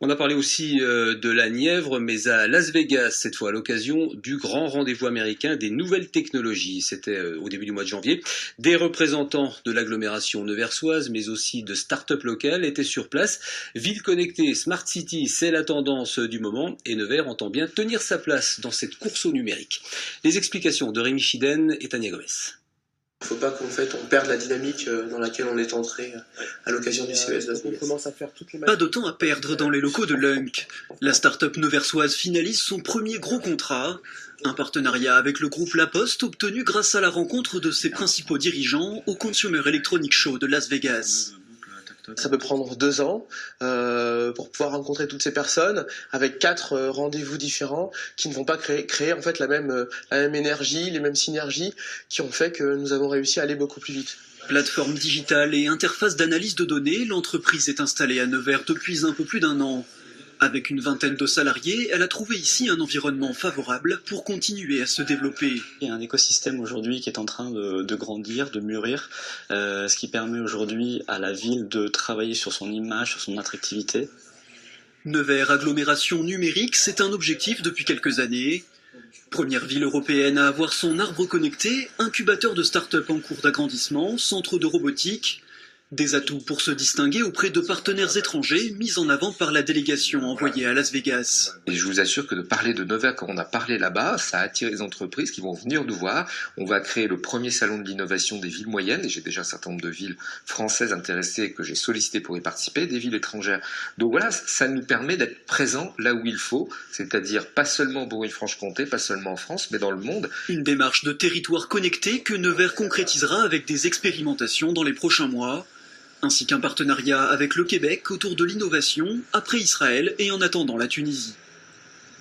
On a parlé aussi de la Nièvre, mais à Las Vegas, cette fois, à l'occasion du grand rendez-vous américain des nouvelles technologies. C'était au début du mois de janvier. Des représentants de l'agglomération neversoise, mais aussi de start-up locales étaient sur place. Ville connectée, Smart City, c'est la tendance du moment, et Nevers entend bien tenir sa place dans cette course au numérique. Les explications de Rémi Chiden et Tania Gomez. Il ne faut pas on perde la dynamique dans laquelle on est entré à l'occasion du CES Las Vegas. Pas de temps à perdre dans les locaux de Lunk. La start-up neversoise finalise son premier gros contrat. Un partenariat avec le groupe La Poste obtenu grâce à la rencontre de ses principaux dirigeants au Consumer Electronics Show de Las Vegas. Ça peut prendre 2 ans pour pouvoir rencontrer toutes ces personnes avec 4 rendez-vous différents qui ne vont pas créer en fait la même énergie, les mêmes synergies qui ont fait que nous avons réussi à aller beaucoup plus vite. Plateforme digitale et interface d'analyse de données, l'entreprise est installée à Nevers depuis un peu plus d'1 an. Avec une vingtaine de salariés, elle a trouvé ici un environnement favorable pour continuer à se développer. Il y a un écosystème aujourd'hui qui est en train de grandir, de mûrir, ce qui permet aujourd'hui à la ville de travailler sur son image, sur son attractivité. Nevers agglomération numérique, c'est un objectif depuis quelques années. Première ville européenne à avoir son arbre connecté, incubateur de start-up en cours d'agrandissement, centre de robotique. Des atouts pour se distinguer auprès de partenaires étrangers mis en avant par la délégation envoyée à Las Vegas. Et je vous assure que de parler de Nevers quand on a parlé là-bas, ça attire les entreprises qui vont venir nous voir. On va créer le premier salon de l'innovation des villes moyennes, et j'ai déjà un certain nombre de villes françaises intéressées que j'ai sollicitées pour y participer, des villes étrangères. Donc voilà, ça nous permet d'être présents là où il faut, c'est-à-dire pas seulement en Bourgogne-Franche-Comté, pas seulement en France, mais dans le monde. Une démarche de territoire connecté que Nevers concrétisera avec des expérimentations dans les prochains mois, ainsi qu'un partenariat avec le Québec autour de l'innovation, après Israël et en attendant la Tunisie.